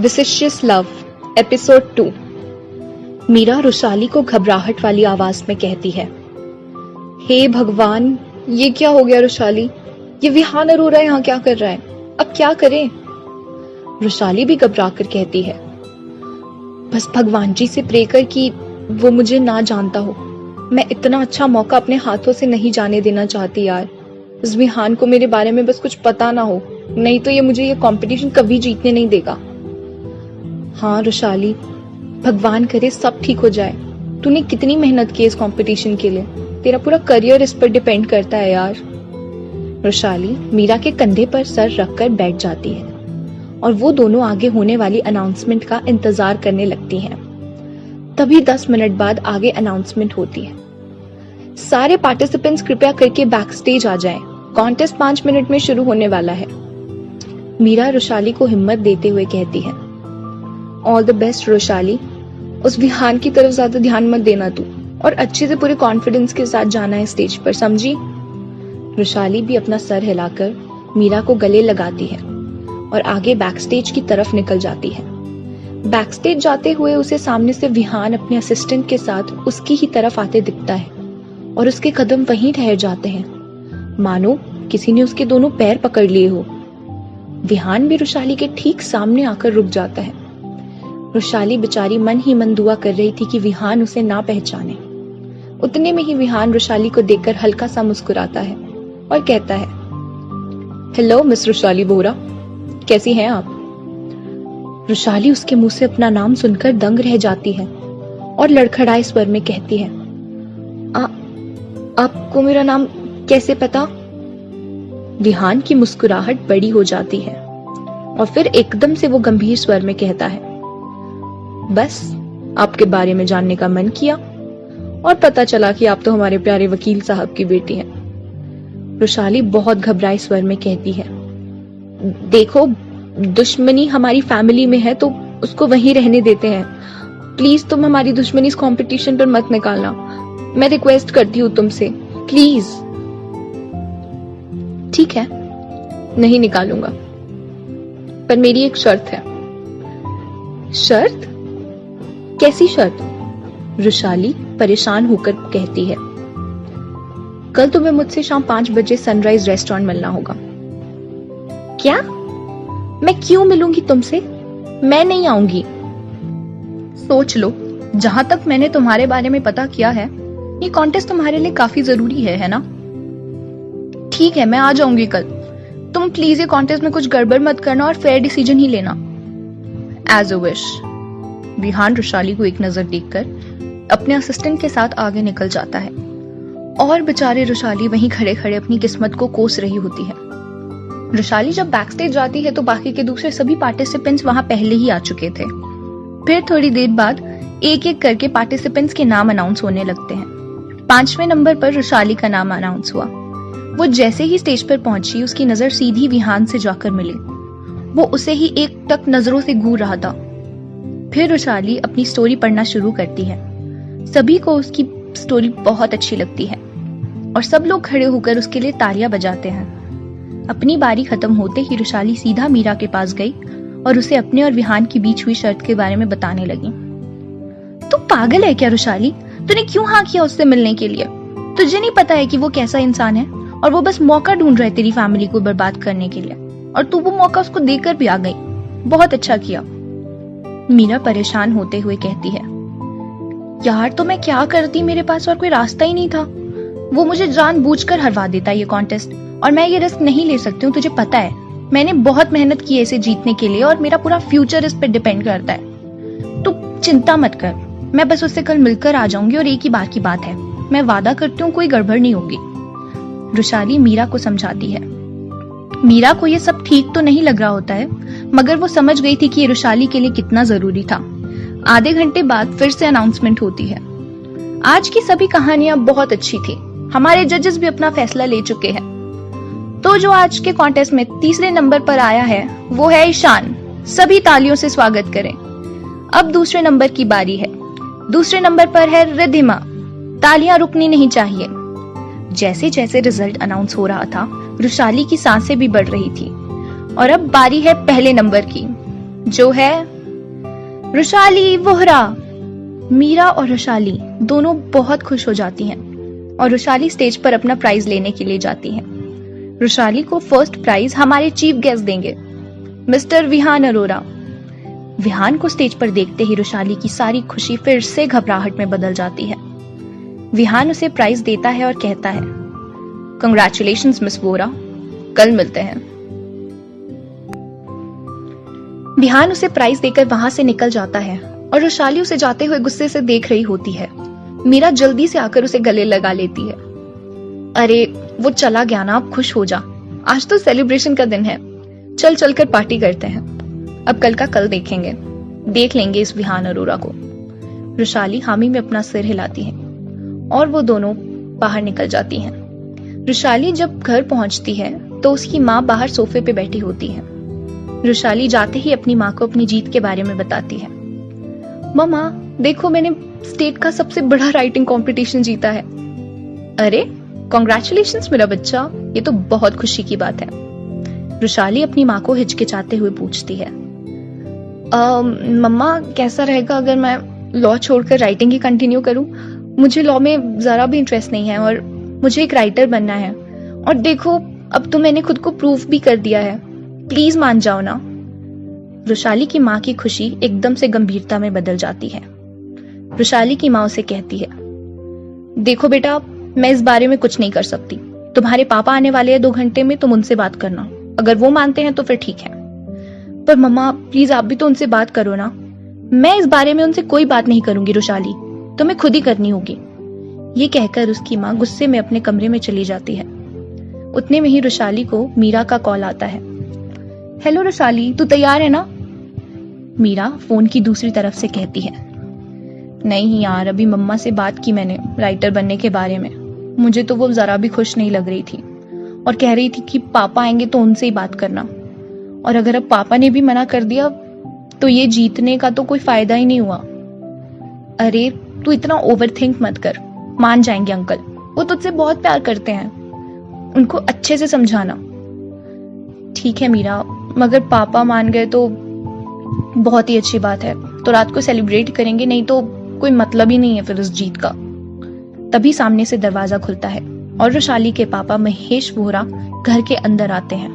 विसिशियस love episode 2। Meera Rushali को घबराहट वाली आवाज में कहती है, हे भगवान, ये क्या हो गया रुशाली? ये विहान अरोरा यहाँ क्या कर रहा है? अब क्या करें? रुशाली भी घबरा कर कहती है, बस भगवान जी से प्रे कर कि वो मुझे ना जानता हो। मैं इतना अच्छा मौका अपने हाथों से नहीं जाने देना चाहती यार। इस विहान को मेरे बारे में बस कुछ पता ना हो, नहीं तो ये मुझे ये कंपटीशन कभी जीतने नहीं देगा। हाँ रुशाली, भगवान करे सब ठीक हो जाए। तूने कितनी मेहनत की इस कंपटीशन के लिए, तेरा पूरा करियर इस पर डिपेंड करता है यार। रुशाली मीरा के कंधे पर सर रखकर बैठ जाती है और वो दोनों आगे होने वाली अनाउंसमेंट का इंतजार करने लगती हैं। तभी 10 मिनट बाद आगे अनाउंसमेंट होती है, सारे पार्टिसिपेंट्स कृपया करके बैक स्टेज आ जाएं। कॉन्टेस्ट 5 मिनट में शुरू होने वाला है। मीरा रुशाली को हिम्मत देते हुए कहती है, ऑल द बेस्ट रुशाली। उस विहान की तरफ ज्यादा ध्यान मत देना तू, और अच्छे से पूरे कॉन्फिडेंस के साथ जाना है स्टेज पर, समझी? रुशाली भी अपना सर हिलाकर मीरा को गले लगाती है और आगे बैक स्टेज की तरफ निकल जाती है। बैक स्टेज जाते हुए उसे सामने से विहान अपने असिस्टेंट के साथ उसकी ही तरफ आते दिखता है और उसके कदम वहीं ठहर जाते हैं, मानो किसी ने उसके दोनों पैर पकड़ लिए हो। विहान भी रुशाली के ठीक सामने आकर रुक जाता है। रुशाली बेचारी मन ही मन दुआ कर रही थी कि विहान उसे ना पहचाने। उतने में ही विहान रुशाली को देखकर हल्का सा मुस्कुराता है और कहता है, हेलो मिस रुशाली बोरा, कैसी हैं आप? रुशाली उसके मुंह से अपना नाम सुनकर दंग रह जाती है और लड़खड़ाए स्वर में कहती है, आपको मेरा नाम कैसे पता? विहान की मुस्कुराहट बड़ी हो जाती है और फिर एकदम से वो गंभीर स्वर में कहता है, बस आपके बारे में जानने का मन किया और पता चला कि आप तो हमारे प्यारे वकील साहब की बेटी हैं। रुशाली बहुत घबराए स्वर में कहती है, देखो दुश्मनी हमारी फैमिली में है तो उसको वहीं रहने देते हैं। प्लीज तुम हमारी दुश्मनी इस कंपटीशन पर मत निकालना, मैं रिक्वेस्ट करती हूँ तुमसे, प्लीज। ठीक है, नहीं निकालूंगा, पर मेरी एक शर्त है। शर्त? कैसी शर्त? रुशाली परेशान होकर कहती है, कल तुम्हें मुझसे शाम 5 बजे सनराइज रेस्टोरेंट मिलना होगा। क्या? मैं क्यों मिलूंगी तुमसे? मैं नहीं आऊंगी। सोच लो, जहां तक मैंने तुम्हारे बारे में पता किया है, ये कॉन्टेस्ट तुम्हारे लिए काफी जरूरी है ना? ठीक है, मैं आ जाऊंगी कल। तुम प्लीज ये कॉन्टेस्ट में कुछ गड़बड़ मत करना और फेयर डिसीजन ही लेना। As a wish. Vihaan Rushali को एक नजर देखकर अपने असिस्टेंट के साथ आगे निकल जाता है और बेचारे रुशाली वहीं खड़े खड़े अपनी किस्मत को कोस रही होती है। रुशाली जब बैक स्टेज जाती है तो बाकी के दूसरे सभी पार्टिसिपेंट्स वहां पहले ही आ चुके थे। फिर थोड़ी देर बाद एक एक करके पार्टिसिपेंट्स के नाम अनाउंस होने लगते हैं। 5वें नंबर पर रुशाली का नाम अनाउंस हुआ। वो जैसे ही स्टेज पर पहुंची, उसकी नजर सीधी विहान से जाकर मिली। वो उसे ही एक टक नजरों से घूर रहा था। फिर रुशाली अपनी स्टोरी पढ़ना शुरू करती है। सभी को उसकी स्टोरी बहुत अच्छी लगती है और सब लोग खड़े होकर उसके लिए तालियां बजाते हैं। अपनी बारी खत्म होते ही रुशाली सीधा मीरा के पास गई और उसे अपने और विहान की बीच हुई शर्त के बारे में बताने लगी। तू पागल है क्या रुशाली? तूने क्यों हाँ किया उससे मिलने के लिए? तुझे नहीं पता है कि वो कैसा इंसान है और वो बस मौका ढूंढ रहा है तेरी फैमिली को बर्बाद करने के लिए, और तू वो मौका उसको देकर भी आ गई। बहुत अच्छा किया। मीरा परेशान होते हुए कहती है, यार तो मैं क्या करती, मेरे पास और कोई रास्ता ही नहीं था। वो मुझे जानबूझकर हरवा देता ये कॉन्टेस्ट और मैं ये रिस्क नहीं ले सकती हूँ, तुझे पता है। मैंने बहुत मेहनत की है इसे जीतने के लिए और मेरा पूरा फ्यूचर इस पर डिपेंड करता है। तू चिंता मत कर, मैं बस उससे कल मिलकर आ जाऊंगी और एक ही बार की बात है, मैं वादा करती हूँ कोई गड़बड़ नहीं होगी। रुशाली मीरा को समझाती है। मीरा को ये सब ठीक तो नहीं लग रहा होता है, मगर वो समझ गई थी कि ये रुशाली के लिए कितना जरूरी था। आधे घंटे बाद फिर से अनाउंसमेंट होती है। आज की सभी कहानियां बहुत अच्छी थी। हमारे जजेस भी अपना फैसला ले चुके हैं। तो जो आज के कॉन्टेस्ट में 3रे नंबर पर आया है वो है ईशान। सभी तालियों से स्वागत करें। अब 2रे नंबर की बारी है। 2रे नंबर पर है रिद्धिमा। तालियां रुकनी नहीं चाहिए। जैसे जैसे रिजल्ट अनाउंस हो रहा था, रुशाली की सांसें भी बढ़ रही थी और अब बारी है पहले नंबर की, जो है रुशाली, वोहरा। मीरा और रुशाली दोनों बहुत खुश हो जाती हैं और रुशाली स्टेज पर अपना प्राइज लेने के लिए जाती है। रुशाली को फर्स्ट प्राइज हमारे चीफ गेस्ट देंगे, मिस्टर विहान अरोरा। विहान को स्टेज पर देखते ही रुशाली की सारी खुशी फिर से घबराहट में बदल जाती है। विहान उसे प्राइज देता है और कहता है, कंग्रेचुलेशंस मिस वोरा, कल मिलते हैं। विहान उसे प्राइज देकर वहां से निकल जाता है और रुशाली उसे जाते हुए गुस्से से देख रही होती है। मीरा जल्दी से आकर उसे गले लगा लेती है। अरे वो चला गया ना, अब खुश हो जा, आज तो सेलिब्रेशन का दिन है, चल चल कर पार्टी करते हैं, अब कल का कल देखेंगे, देख लेंगे इस विहान अरोरा को। रुशाली हामी में अपना सिर हिलाती है और वो दोनों बाहर निकल जाती हैं। रुशाली जब घर पहुंचती है तो उसकी माँ बाहर सोफे पे बैठी होती है। रुशाली जाते ही अपनी माँ को अपनी जीत के बारे में बताती है। मम्मा देखो, मैंने स्टेट का सबसे बड़ा राइटिंग कंपटीशन जीता है। अरे कॉन्ग्रेचुलेशंस मेरा बच्चा, ये तो बहुत खुशी की बात है। रुशाली अपनी माँ को हिचकिचाते हुए पूछती है, मम्मा कैसा रहेगा अगर मैं लॉ छोड़कर राइटिंग ही कंटिन्यू करूं? मुझे लॉ में जरा भी इंटरेस्ट नहीं है और मुझे एक राइटर बनना है। और देखो अब तो मैंने खुद को प्रूफ भी कर दिया है, प्लीज मान जाओ ना। रुशाली की माँ की खुशी एकदम से गंभीरता में बदल जाती है। रुशाली की माँ उसे कहती है, देखो बेटा, मैं इस बारे में कुछ नहीं कर सकती, तुम्हारे पापा आने वाले हैं 2 घंटे में, तुम उनसे बात करना, अगर वो मानते हैं तो फिर ठीक है। पर मम्मा प्लीज आप भी तो उनसे बात करो ना। मैं इस बारे में उनसे कोई बात नहीं करूंगी रुशाली, तुम्हें खुद ही करनी होगी। ये कहकर उसकी माँ गुस्से में अपने कमरे में चली जाती है। उतने में ही रुशाली को मीरा का कॉल आता है। हेलो रुशाली, तू तैयार है ना? मीरा फोन की दूसरी तरफ से कहती है, नहीं यार, अभी मम्मा से बात की मैंने राइटर बनने के बारे में, मुझे तो वो जरा भी खुश नहीं लग रही थी और कह रही थी कि पापा आएंगे तो उनसे ही बात करना, और अगर अब पापा ने भी मना कर दिया तो ये जीतने का तो कोई फायदा ही नहीं हुआ। अरे तू इतना ओवरथिंक मत कर, मान जाएंगे अंकल, वो तुझसे बहुत प्यार करते हैं, उनको अच्छे से समझाना। ठीक है मीरा, मगर पापा मान गए तो बहुत ही अच्छी बात है, तो रात को सेलिब्रेट करेंगे, नहीं तो कोई मतलब ही नहीं है फिर इस जीत का। तभी सामने से दरवाजा खुलता है और रुशाली के पापा महेश वोहरा घर के अंदर आते हैं।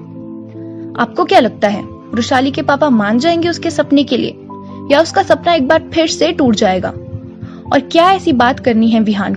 आपको क्या लगता है, रुशाली के पापा मान जाएंगे उसके सपने के लिए, या उसका सपना एक बार फिर से टूट जाएगा? और क्या ऐसी बात करनी है विहान